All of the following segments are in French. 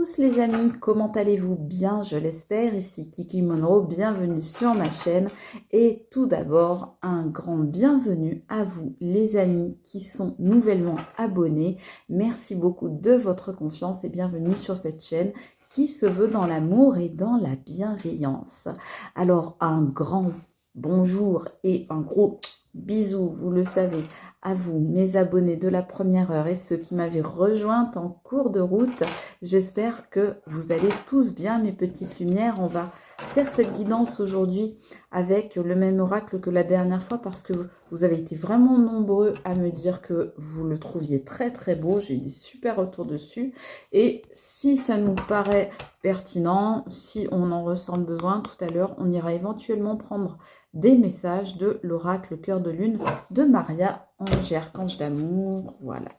tous les amis, comment allez-vous? Bien, je l'espère. Ici Kiki Monroe, bienvenue sur ma chaîne. Et tout d'abord, un grand bienvenue à vous les amis qui sont nouvellement abonnés. Merci beaucoup de votre confiance et bienvenue sur cette chaîne qui se veut dans l'amour et dans la bienveillance. Alors, un grand bonjour et un gros bisou, vous le savez, à vous, mes abonnés de la première heure et ceux qui m'avaient rejointe en cours de route. J'espère que vous allez tous bien, mes petites lumières. On va faire cette guidance aujourd'hui avec le même oracle que la dernière fois parce que vous avez été vraiment nombreux à me dire que vous le trouviez très très beau. J'ai eu des super retours dessus. Et si ça nous paraît pertinent, si on en ressent besoin tout à l'heure, on ira éventuellement prendre des messages de l'oracle Cœur de Lune de Maria Ange Archange d'amour. Voilà.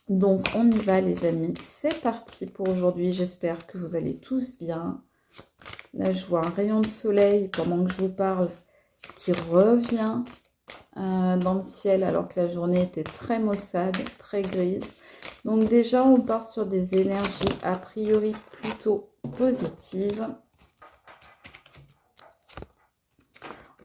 Donc, on y va les amis. C'est parti pour aujourd'hui. J'espère que vous allez tous bien. Là, je vois un rayon de soleil pendant que je vous parle qui revient dans le ciel alors que la journée était très maussade, très grise. Donc déjà, on part sur des énergies a priori plutôt positives.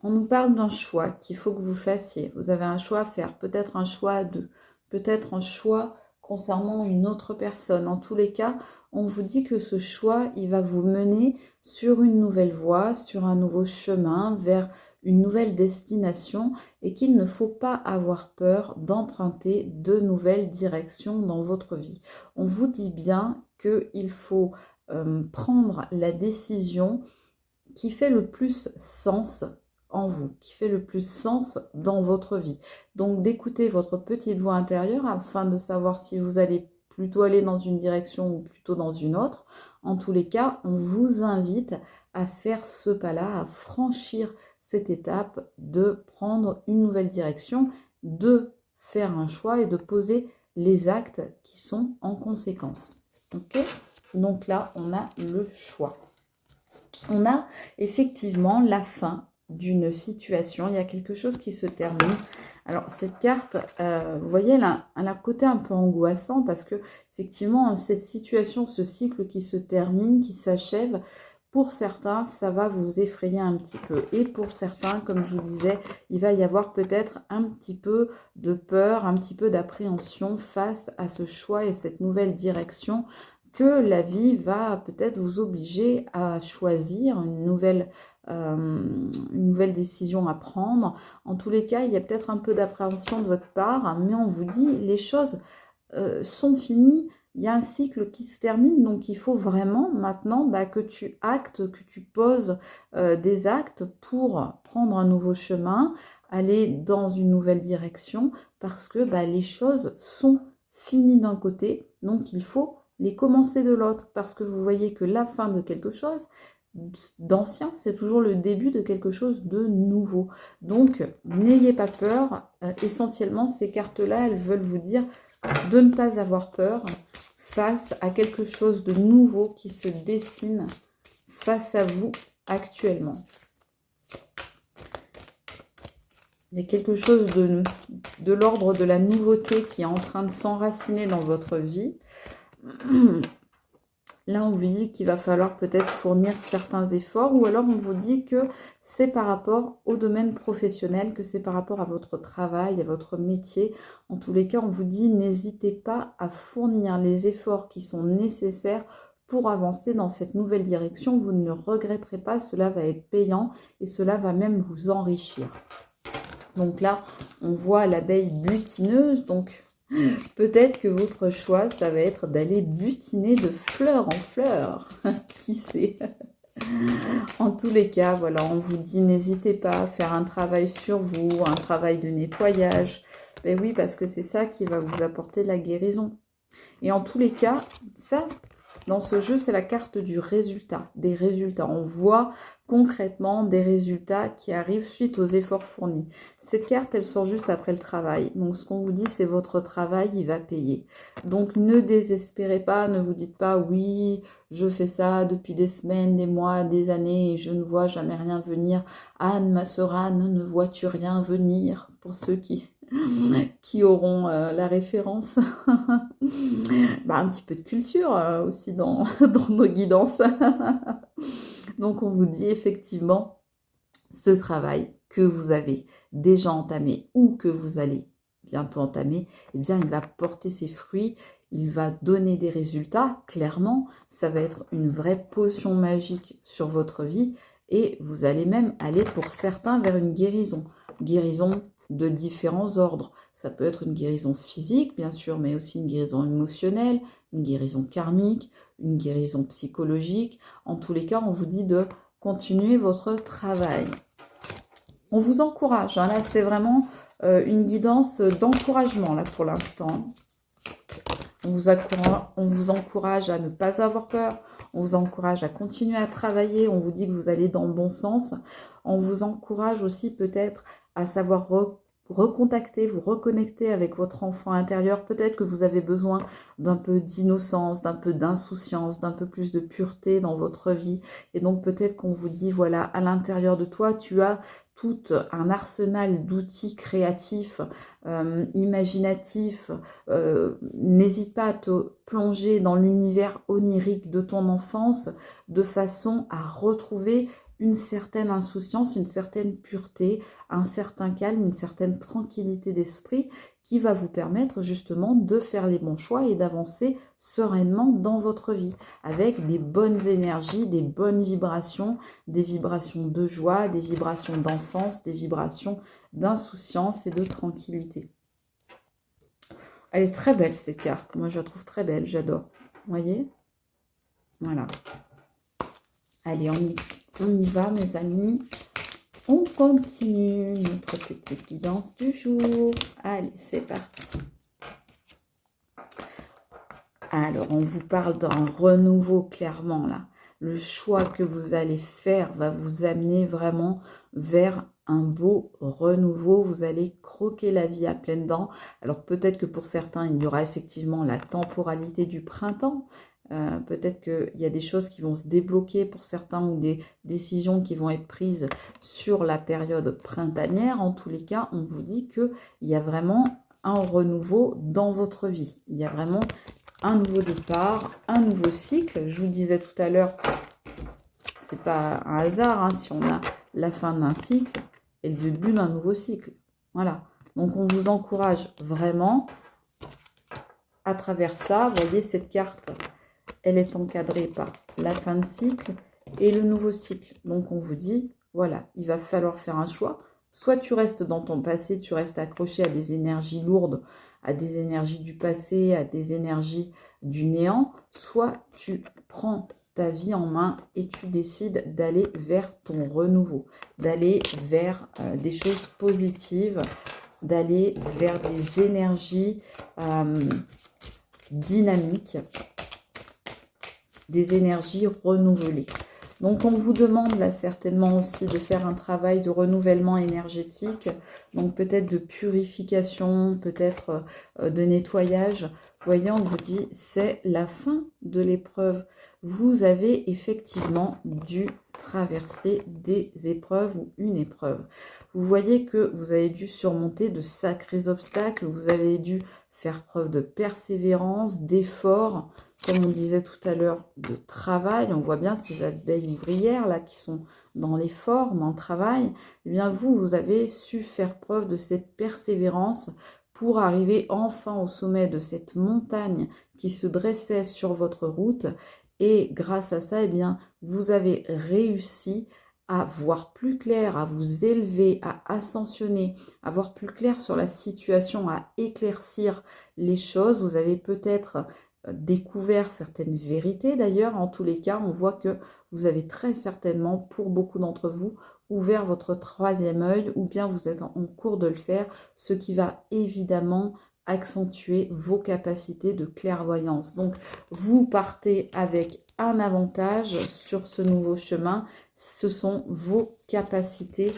On nous parle d'un choix qu'il faut que vous fassiez. Vous avez un choix à faire, peut-être un choix à deux, peut-être un choix concernant une autre personne. En tous les cas, on vous dit que ce choix, il va vous mener sur une nouvelle voie, sur un nouveau chemin, vers une nouvelle destination et qu'il ne faut pas avoir peur d'emprunter de nouvelles directions dans votre vie. On vous dit bien qu'il faut prendre la décision qui fait le plus sens en vous, qui fait le plus sens dans votre vie. Donc d'écouter votre petite voix intérieure afin de savoir si vous allez plutôt aller dans une direction ou plutôt dans une autre. En tous les cas, on vous invite à faire ce pas-là, à franchir cette étape de prendre une nouvelle direction, de faire un choix et de poser les actes qui sont en conséquence. Ok ? Donc là, on a le choix. On a effectivement la fin d'une situation, il y a quelque chose qui se termine. Alors cette carte, vous voyez, elle a un côté un peu angoissant parce que effectivement cette situation, ce cycle qui se termine, qui s'achève, pour certains ça va vous effrayer un petit peu et pour certains, comme je vous disais, il va y avoir peut-être un petit peu de peur, un petit peu d'appréhension face à ce choix et cette nouvelle direction que la vie va peut-être vous obliger à choisir une nouvelle décision à prendre. En tous les cas, il y a peut-être un peu d'appréhension de votre part, mais on vous dit les choses sont finies. Il y a un cycle qui se termine, donc il faut vraiment maintenant que tu actes, que tu poses des actes pour prendre un nouveau chemin, aller dans une nouvelle direction, parce que les choses sont finies d'un côté, donc il faut les commencer de l'autre, parce que vous voyez que la fin de quelque chose d'ancien, c'est toujours le début de quelque chose de nouveau. Donc, n'ayez pas peur. Essentiellement, ces cartes-là, elles veulent vous dire de ne pas avoir peur face à quelque chose de nouveau qui se dessine face à vous actuellement. Il y a quelque chose de l'ordre de la nouveauté qui est en train de s'enraciner dans votre vie. Là, on vous dit qu'il va falloir peut-être fournir certains efforts ou alors on vous dit que c'est par rapport au domaine professionnel, que c'est par rapport à votre travail, à votre métier. En tous les cas, on vous dit n'hésitez pas à fournir les efforts qui sont nécessaires pour avancer dans cette nouvelle direction. Vous ne regretterez pas, cela va être payant et cela va même vous enrichir. Donc là, on voit l'abeille butineuse, donc peut-être que votre choix, ça va être d'aller butiner de fleur en fleur. Qui sait? En tous les cas, voilà, on vous dit n'hésitez pas à faire un travail sur vous, un travail de nettoyage. Ben oui, parce que c'est ça qui va vous apporter la guérison. Et en tous les cas, ça, dans ce jeu, c'est la carte du résultat, des résultats. On voit concrètement des résultats qui arrivent suite aux efforts fournis. Cette carte, elle sort juste après le travail. Donc, ce qu'on vous dit, c'est votre travail, il va payer. Donc, ne désespérez pas, ne vous dites pas, oui, je fais ça depuis des semaines, des mois, des années, et je ne vois jamais rien venir. Anne, ma sœur Anne, ne vois-tu rien venir? Pour ceux qui qui auront la référence. Bah, un petit peu de culture aussi dans, dans nos guidances. Donc on vous dit effectivement, ce travail que vous avez déjà entamé ou que vous allez bientôt entamer, eh bien il va porter ses fruits, il va donner des résultats, clairement, ça va être une vraie potion magique sur votre vie et vous allez même aller pour certains vers une guérison. Guérison de différents ordres. Ça peut être une guérison physique, bien sûr, mais aussi une guérison émotionnelle, une guérison karmique, une guérison psychologique. En tous les cas, on vous dit de continuer votre travail. On vous encourage, hein, là c'est vraiment une guidance d'encouragement là pour l'instant. On vous encourage à ne pas avoir peur, on vous encourage à continuer à travailler, on vous dit que vous allez dans le bon sens. On vous encourage aussi peut-être à savoir recontacter, vous reconnecter avec votre enfant intérieur. Peut-être que vous avez besoin d'un peu d'innocence, d'un peu d'insouciance, d'un peu plus de pureté dans votre vie. Et donc peut-être qu'on vous dit, voilà, à l'intérieur de toi, tu as tout un arsenal d'outils créatifs, imaginatifs. N'hésite pas à te plonger dans l'univers onirique de ton enfance de façon à retrouver une certaine insouciance, une certaine pureté, un certain calme, une certaine tranquillité d'esprit qui va vous permettre justement de faire les bons choix et d'avancer sereinement dans votre vie avec des bonnes énergies, des bonnes vibrations, des vibrations de joie, des vibrations d'enfance, des vibrations d'insouciance et de tranquillité. Elle est très belle cette carte, moi je la trouve très belle, j'adore. Vous voyez? Voilà. Allez, on y va mes amis. On continue notre petite guidance du jour. Allez, c'est parti. Alors, on vous parle d'un renouveau clairement là. Le choix que vous allez faire va vous amener vraiment vers un beau renouveau. Vous allez croquer la vie à pleines dents. Alors, peut-être que pour certains, il y aura effectivement la temporalité du printemps. Peut-être qu'il y a des choses qui vont se débloquer pour certains ou des décisions qui vont être prises sur la période printanière. En tous les cas, on vous dit qu'il y a vraiment un renouveau dans votre vie. Il y a vraiment un nouveau départ, un nouveau cycle. Je vous disais tout à l'heure, c'est pas un hasard hein, si on a la fin d'un cycle et le début d'un nouveau cycle. Voilà. Donc, on vous encourage vraiment à travers ça. Vous voyez cette carte, elle est encadrée par la fin de cycle et le nouveau cycle. Donc, on vous dit, voilà, il va falloir faire un choix. Soit tu restes dans ton passé, tu restes accroché à des énergies lourdes, à des énergies du passé, à des énergies du néant. Soit tu prends ta vie en main et tu décides d'aller vers ton renouveau, d'aller vers des choses positives, d'aller vers des énergies dynamiques, des énergies renouvelées. Donc, on vous demande là certainement aussi de faire un travail de renouvellement énergétique, donc peut-être de purification, peut-être de nettoyage. Vous voyez, on vous dit, c'est la fin de l'épreuve. Vous avez effectivement dû traverser des épreuves ou une épreuve. Vous voyez que vous avez dû surmonter de sacrés obstacles, vous avez dû faire preuve de persévérance, d'effort, comme on disait tout à l'heure, de travail. On voit bien ces abeilles ouvrières là qui sont dans l'effort, dans le travail. Eh bien vous avez su faire preuve de cette persévérance pour arriver enfin au sommet de cette montagne qui se dressait sur votre route. Et grâce à ça, eh bien, vous avez réussi à voir plus clair, à vous élever, à ascensionner, à voir plus clair sur la situation, à éclaircir les choses. Vous avez peut-être découvert certaines vérités. D'ailleurs, en tous les cas, on voit que vous avez très certainement, pour beaucoup d'entre vous, ouvert votre troisième œil ou bien vous êtes en cours de le faire, ce qui va évidemment accentuer vos capacités de clairvoyance. Donc, vous partez avec un avantage sur ce nouveau chemin, ce sont vos capacités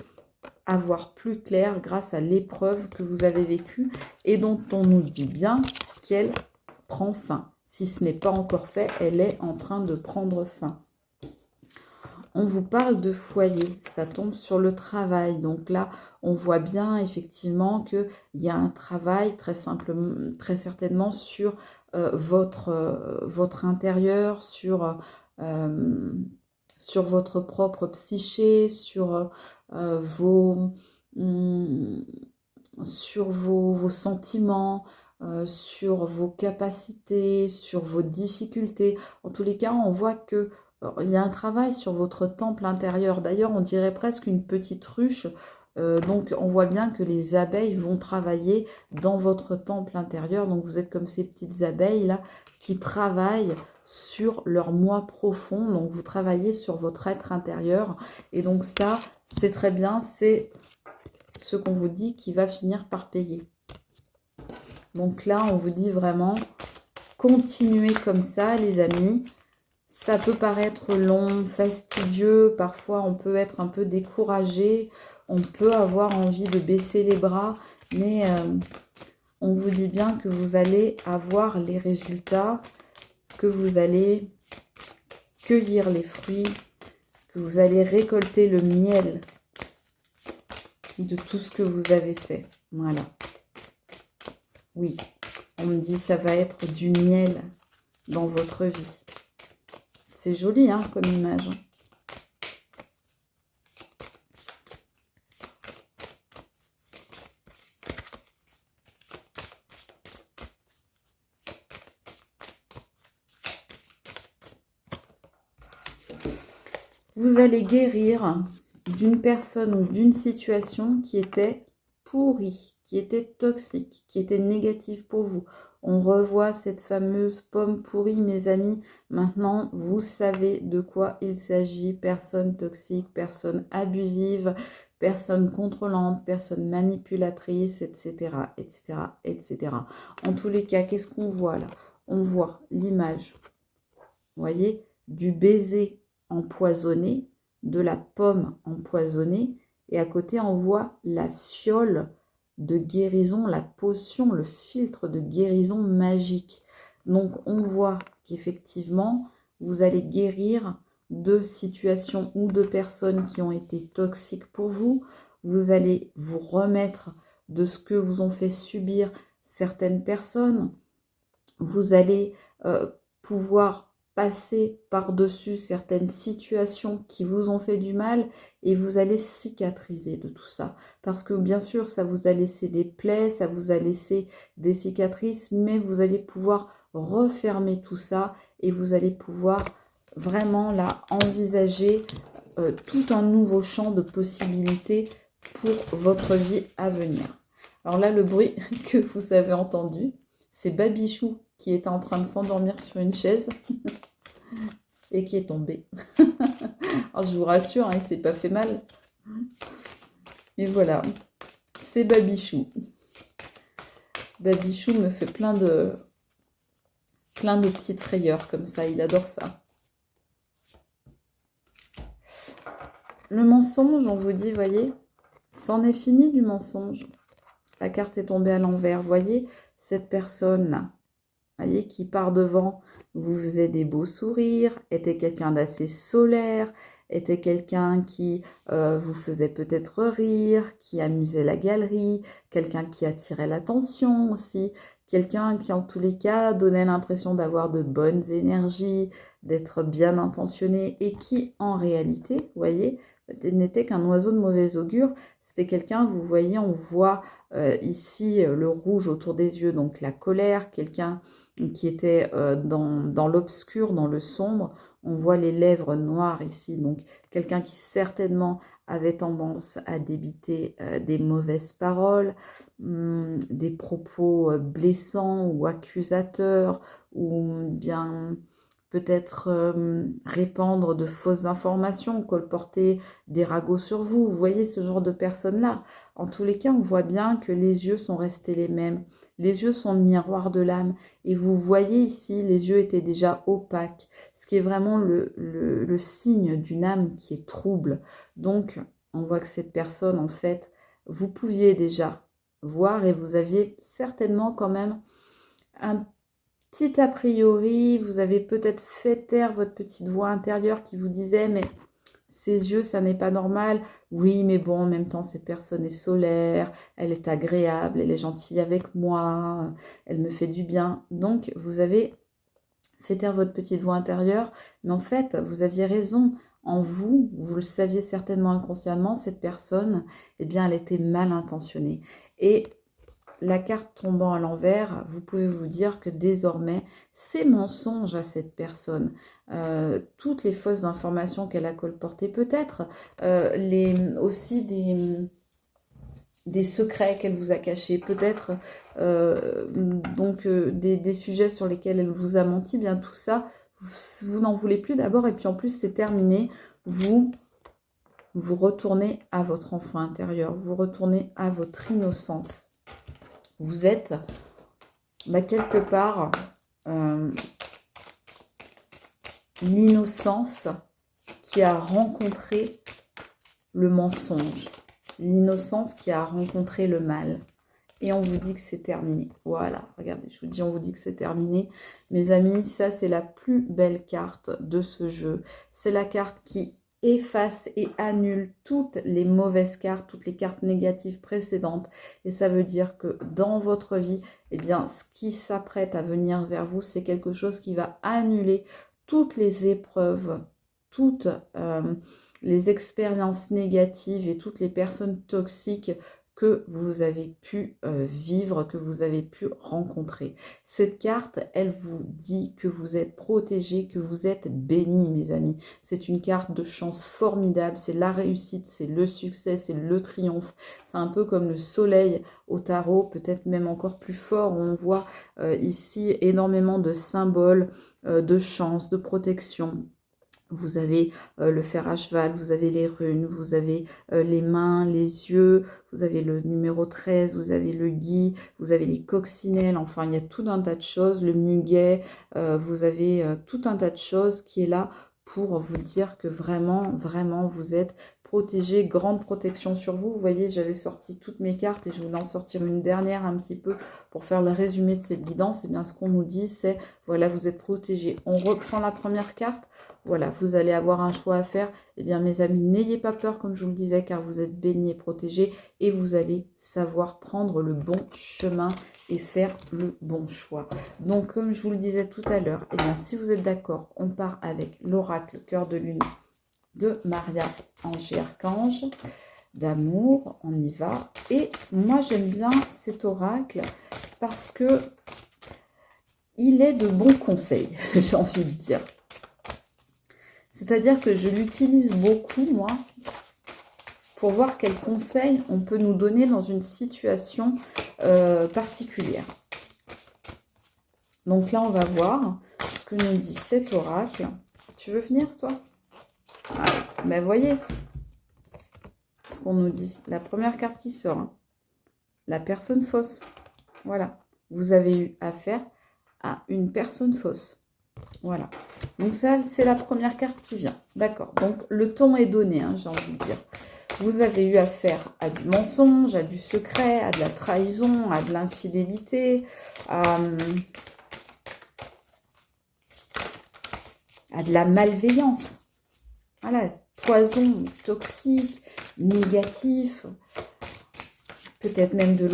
à voir plus clair grâce à l'épreuve que vous avez vécue et dont on nous dit bien qu'elle prend fin. Si ce n'est pas encore fait, elle est en train de prendre fin. On vous parle de foyer, ça tombe sur le travail. Donc là, on voit bien effectivement qu'il y a un travail très certainement sur votre intérieur, sur votre propre psyché, hum, sur vos sentiments, sur vos capacités, sur vos difficultés. En tous les cas, on voit que il y a un travail sur votre temple intérieur. D'ailleurs, on dirait presque une petite ruche. Donc, on voit bien que les abeilles vont travailler dans votre temple intérieur. Donc, vous êtes comme ces petites abeilles-là qui travaillent sur leur moi profond. Donc, vous travaillez sur votre être intérieur. Et donc, ça, c'est très bien. C'est ce qu'on vous dit qui va finir par payer. Donc là, on vous dit vraiment, continuez comme ça, les amis. Ça peut paraître long, fastidieux. Parfois, on peut être un peu découragé. On peut avoir envie de baisser les bras. Mais on vous dit bien que vous allez avoir les résultats, que vous allez cueillir les fruits, que vous allez récolter le miel de tout ce que vous avez fait. Voilà. Oui, on me dit ça va être du miel dans votre vie. C'est joli hein, comme image. Vous allez guérir d'une personne ou d'une situation qui était pourrie, qui était toxique, qui était négative pour vous. On revoit cette fameuse pomme pourrie, mes amis. Maintenant, vous savez de quoi il s'agit. Personne toxique, personne abusive, personne contrôlante, personne manipulatrice, etc., etc., etc. En tous les cas, qu'est-ce qu'on voit là? On voit l'image, vous voyez, du baiser empoisonné, de la pomme empoisonnée, et à côté on voit la fiole de guérison, la potion, le filtre de guérison magique. Donc on voit qu'effectivement vous allez guérir de situations ou de personnes qui ont été toxiques pour vous. Vous allez vous remettre de ce que vous ont fait subir certaines personnes. Vous allez pouvoir passer par-dessus certaines situations qui vous ont fait du mal et vous allez cicatriser de tout ça. Parce que bien sûr, ça vous a laissé des plaies, ça vous a laissé des cicatrices, mais vous allez pouvoir refermer tout ça et vous allez pouvoir vraiment là envisager tout un nouveau champ de possibilités pour votre vie à venir. Alors là, le bruit que vous avez entendu, c'est Babichou qui était en train de s'endormir sur une chaise et qui est tombé. Alors je vous rassure, hein, il ne s'est pas fait mal. Et voilà, c'est Babichou. Babichou me fait plein de petites frayeurs comme ça, il adore ça. Le mensonge, on vous dit, voyez, c'en est fini du mensonge. La carte est tombée à l'envers, voyez, cette personne-là, voyez, qui part devant, vous faisait des beaux sourires, était quelqu'un d'assez solaire, était quelqu'un qui vous faisait peut-être rire, qui amusait la galerie, quelqu'un qui attirait l'attention aussi, quelqu'un qui en tous les cas donnait l'impression d'avoir de bonnes énergies, d'être bien intentionné et qui en réalité, vous voyez, n'était qu'un oiseau de mauvais augure. C'était quelqu'un, vous voyez, on voit ici le rouge autour des yeux, donc la colère, quelqu'un qui était dans l'obscur, dans le sombre. On voit les lèvres noires ici, donc quelqu'un qui certainement avait tendance à débiter des mauvaises paroles, des propos blessants ou accusateurs, ou bien peut-être répandre de fausses informations, colporter des ragots sur vous. Vous voyez ce genre de personnes-là. En tous les cas, on voit bien que les yeux sont restés les mêmes. Les yeux sont le miroir de l'âme. Et vous voyez ici, les yeux étaient déjà opaques, ce qui est vraiment le signe d'une âme qui est trouble. Donc, on voit que cette personne, en fait, vous pouviez déjà voir et vous aviez certainement quand même un petit a priori, vous avez peut-être fait taire votre petite voix intérieure qui vous disait « mais ses yeux, ça n'est pas normal. Oui, mais bon, en même temps, cette personne est solaire, elle est agréable, elle est gentille avec moi, elle me fait du bien. Donc, vous avez fait taire votre petite voix intérieure, mais en fait, vous aviez raison. En vous, vous le saviez certainement inconsciemment, cette personne, eh bien, elle était mal intentionnée. Et la carte tombant à l'envers, vous pouvez vous dire que désormais, ces mensonges à cette personne, toutes les fausses informations qu'elle a colportées peut-être, aussi des secrets qu'elle vous a cachés, peut-être des sujets sur lesquels elle vous a menti, bien tout ça, vous n'en voulez plus d'abord, et puis en plus c'est terminé, vous retournez à votre enfant intérieur, vous retournez à votre innocence. Vous êtes quelque part l'innocence qui a rencontré le mensonge, l'innocence qui a rencontré le mal. Et on vous dit que c'est terminé. Voilà, regardez, je vous dis, on vous dit que c'est terminé. Mes amis, ça c'est la plus belle carte de ce jeu. C'est la carte qui efface et annule toutes les mauvaises cartes, toutes les cartes négatives précédentes. Et ça veut dire que dans votre vie, eh bien, ce qui s'apprête à venir vers vous, c'est quelque chose qui va annuler toutes les épreuves, toutes les expériences négatives et toutes les personnes toxiques que vous avez pu vivre, que vous avez pu rencontrer. Cette carte, elle vous dit que vous êtes protégés, que vous êtes bénis, mes amis. C'est une carte de chance formidable, c'est la réussite, c'est le succès, c'est le triomphe. C'est un peu comme le soleil au tarot, peut-être même encore plus fort. On voit ici énormément de symboles de chance, de protection. Vous avez le fer à cheval, vous avez les runes, vous avez les mains, les yeux, vous avez le numéro 13, vous avez le gui, vous avez les coccinelles, enfin il y a tout un tas de choses, le muguet, vous avez tout un tas de choses qui est là pour vous dire que vraiment, vraiment vous êtes protégé, grande protection sur vous. Vous voyez, j'avais sorti toutes mes cartes et je voulais en sortir une dernière un petit peu pour faire le résumé de cette guidance. Et bien ce qu'on nous dit c'est, voilà, vous êtes protégé. On reprend la première carte. Voilà, vous allez avoir un choix à faire. Eh bien, mes amis, n'ayez pas peur, comme je vous le disais, car vous êtes bénis et protégés. Et vous allez savoir prendre le bon chemin et faire le bon choix. Donc, comme je vous le disais tout à l'heure, eh bien, si vous êtes d'accord, on part avec l'oracle Cœur de Lune de Maria, Ange et Archange, d'amour. On y va. Et moi, j'aime bien cet oracle parce que il est de bons conseils, j'ai envie de dire. C'est-à-dire que je l'utilise beaucoup, moi, pour voir quels conseils on peut nous donner dans une situation particulière. Donc là, on va voir ce que nous dit cet oracle. Tu veux venir, toi? Ben, voyez ce qu'on nous dit. La première carte qui sort, hein. La personne fausse. Voilà. Vous avez eu affaire à une personne fausse. Voilà. Donc ça, c'est la première carte qui vient. D'accord. Donc le ton est donné, hein, j'ai envie de dire. Vous avez eu affaire à du mensonge, à du secret, à de la trahison, à de l'infidélité, à de la malveillance. Voilà. Poison toxique, négatif, peut-être même de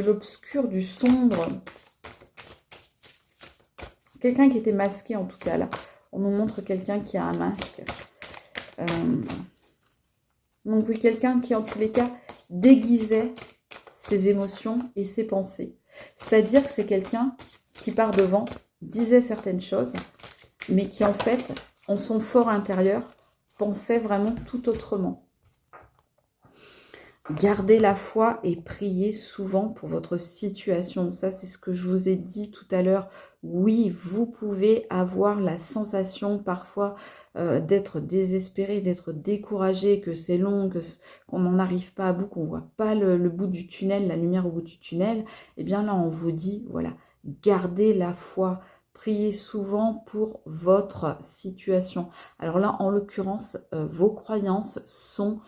l'obscur, du sombre. Quelqu'un qui était masqué en tout cas là. On nous montre quelqu'un qui a un masque. Donc oui, quelqu'un qui en tous les cas déguisait ses émotions et ses pensées. C'est-à-dire que c'est quelqu'un qui par devant disait certaines choses, mais qui en fait, en son fort intérieur, pensait vraiment tout autrement. Gardez la foi et priez souvent pour votre situation. Ça, c'est ce que je vous ai dit tout à l'heure. Oui, vous pouvez avoir la sensation parfois d'être désespéré, d'être découragé, que c'est long, qu'on n'en arrive pas à bout, qu'on ne voit pas le bout du tunnel, la lumière au bout du tunnel. Eh bien là, on vous dit, voilà, gardez la foi. Priez souvent pour votre situation. Alors là, en l'occurrence, vos croyances sont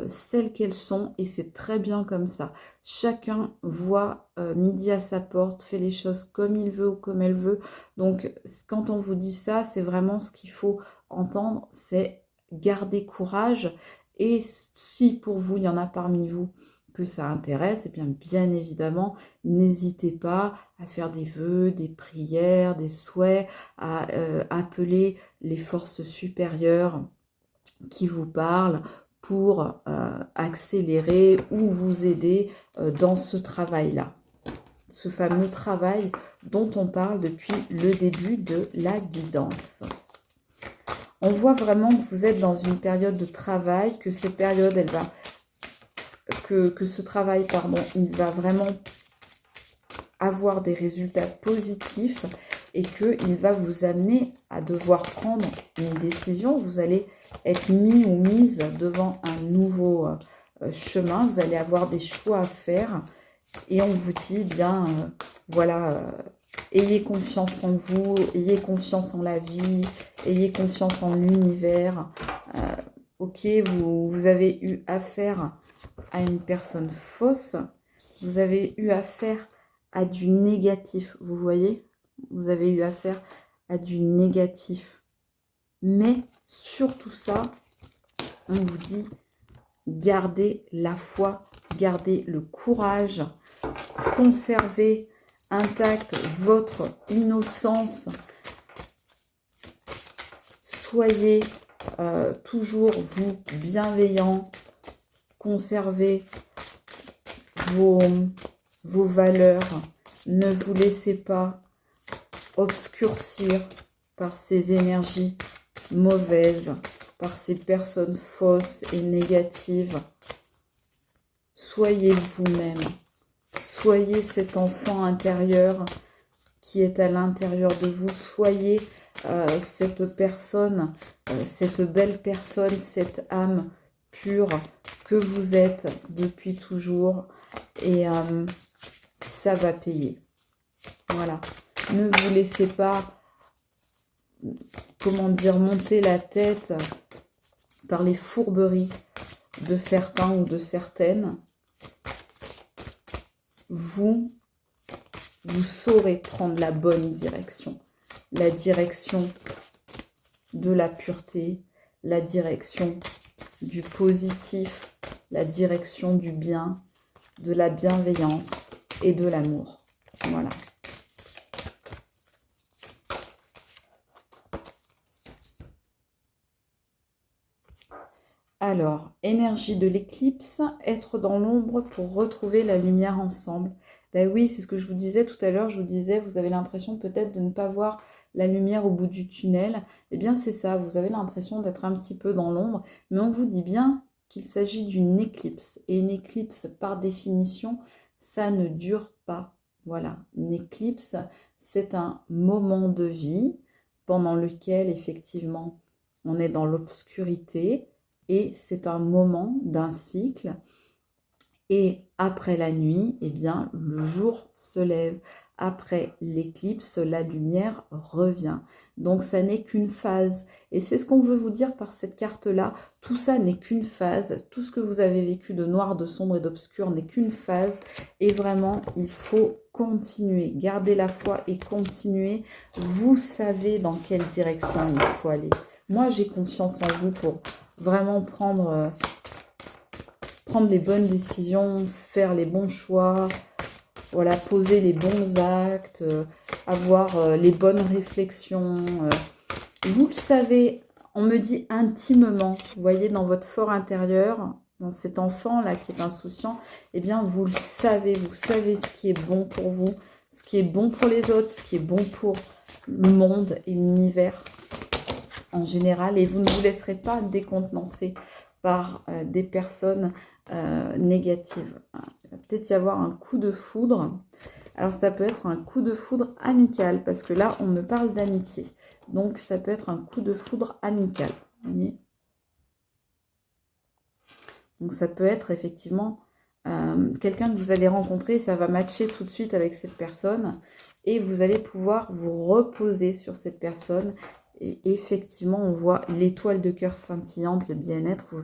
celles qu'elles sont et c'est très bien comme ça. Chacun voit midi à sa porte, fait les choses comme il veut ou comme elle veut. Donc quand on vous dit ça, c'est vraiment ce qu'il faut entendre, c'est gardez courage. Et si pour vous, il y en a parmi vous que ça intéresse, et bien évidemment, n'hésitez pas à faire des vœux, des prières, des souhaits, à appeler les forces supérieures qui vous parlent pour accélérer ou vous aider dans ce travail-là. Ce fameux travail dont on parle depuis le début de la guidance. On voit vraiment que vous êtes dans une période de travail, que cette période, elle va, que ce travail, pardon, il va vraiment avoir des résultats positifs et qu'il va vous amener à devoir prendre une décision. Vous allez être mis ou mise devant un nouveau chemin. Vous allez avoir des choix à faire et on vous dit, bien, voilà, ayez confiance en vous, ayez confiance en la vie, ayez confiance en l'univers. Ok, vous avez eu affaire à une personne fausse, vous avez eu affaire à du négatif, vous voyez, vous avez eu affaire à du négatif. Mais surtout ça, on vous dit, gardez la foi, gardez le courage, conservez intacte votre innocence, soyez toujours vous bienveillant, conservez vos valeurs, ne vous laissez pas obscurcir par ces énergies mauvaises, par ces personnes fausses et négatives. Soyez vous-même, soyez cet enfant intérieur qui est à l'intérieur de vous, soyez cette personne, cette belle personne, cette âme pure que vous êtes depuis toujours et ça va payer. Voilà. Ne vous laissez pas, comment dire, monter la tête par les fourberies de certains ou de certaines. Vous saurez prendre la bonne direction. La direction de la pureté, la direction du positif, la direction du bien, de la bienveillance et de l'amour. Voilà. Alors, énergie de l'éclipse, être dans l'ombre pour retrouver la lumière ensemble. Ben oui, c'est ce que je vous disais tout à l'heure, je vous disais, vous avez l'impression peut-être de ne pas voir la lumière au bout du tunnel. Eh bien, c'est ça, vous avez l'impression d'être un petit peu dans l'ombre, mais on vous dit bien qu'il s'agit d'une éclipse. Et une éclipse, par définition, ça ne dure pas. Voilà, une éclipse, c'est un moment de vie pendant lequel, effectivement, on est dans l'obscurité et c'est un moment d'un cycle. Et après la nuit, eh bien, le jour se lève. Après l'éclipse, la lumière revient. Donc, ça n'est qu'une phase. Et c'est ce qu'on veut vous dire par cette carte-là. Tout ça n'est qu'une phase. Tout ce que vous avez vécu de noir, de sombre et d'obscur n'est qu'une phase. Et vraiment, il faut continuer. Garder la foi et continuer. Vous savez dans quelle direction il faut aller. Moi, j'ai confiance en vous pour vraiment prendre les bonnes décisions, faire les bons choix, voilà, poser les bons actes, avoir les bonnes réflexions. Vous le savez, on me dit intimement, vous voyez, dans votre fort intérieur, dans cet enfant-là qui est insouciant, eh bien, vous le savez, vous savez ce qui est bon pour vous, ce qui est bon pour les autres, ce qui est bon pour le monde et l'univers en général, et vous ne vous laisserez pas décontenancer par des personnes négatives. Il va peut-être y avoir un coup de foudre. Alors, ça peut être un coup de foudre amical, parce que là, on me parle d'amitié. Donc, ça peut être un coup de foudre amical. Vous voyez ? Donc, ça peut être effectivement quelqu'un que vous allez rencontrer, ça va matcher tout de suite avec cette personne, et vous allez pouvoir vous reposer sur cette personne. Et effectivement, on voit l'étoile de cœur scintillante, le bien-être. Vous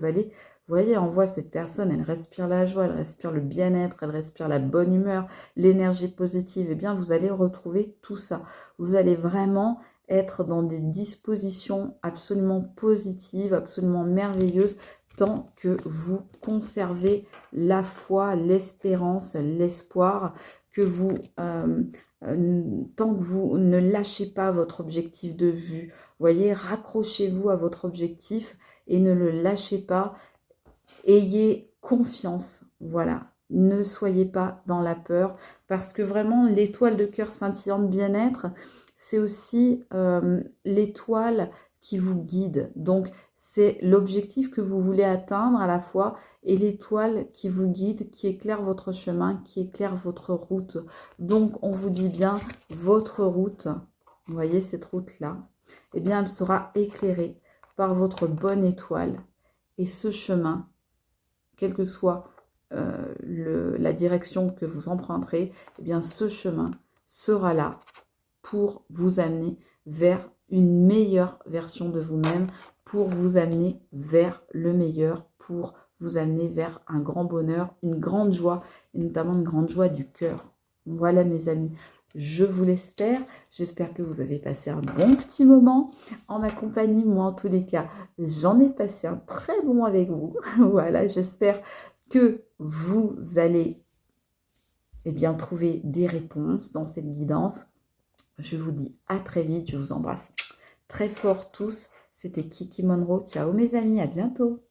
voyez, on voit cette personne, elle respire la joie, elle respire le bien-être, elle respire la bonne humeur, l'énergie positive. Eh bien, vous allez retrouver tout ça. Vous allez vraiment être dans des dispositions absolument positives, absolument merveilleuses, tant que vous conservez la foi, l'espérance, l'espoir, que vous, tant que vous ne lâchez pas votre objectif de vue. Vous voyez, raccrochez-vous à votre objectif et ne le lâchez pas. Ayez confiance, voilà. Ne soyez pas dans la peur, parce que vraiment, l'étoile de cœur scintillante bien-être, c'est aussi l'étoile qui vous guide. Donc, c'est l'objectif que vous voulez atteindre à la fois et l'étoile qui vous guide, qui éclaire votre chemin, qui éclaire votre route. Donc, on vous dit bien, votre route, vous voyez cette route-là, eh bien, elle sera éclairée par votre bonne étoile. Et ce chemin, quelle que soit la direction que vous emprunterez, eh bien, ce chemin sera là pour vous amener vers une meilleure version de vous-même, pour vous amener vers le meilleur, pour vous amener vers un grand bonheur, une grande joie, et notamment une grande joie du cœur. Voilà mes amis, je vous l'espère. J'espère que vous avez passé un bon petit moment en ma compagnie. Moi, en tous les cas, j'en ai passé un très bon avec vous. Voilà, j'espère que vous allez bien trouver des réponses dans cette guidance. Je vous dis à très vite. Je vous embrasse très fort tous. C'était Kiki Monroe. Ciao mes amis, à bientôt.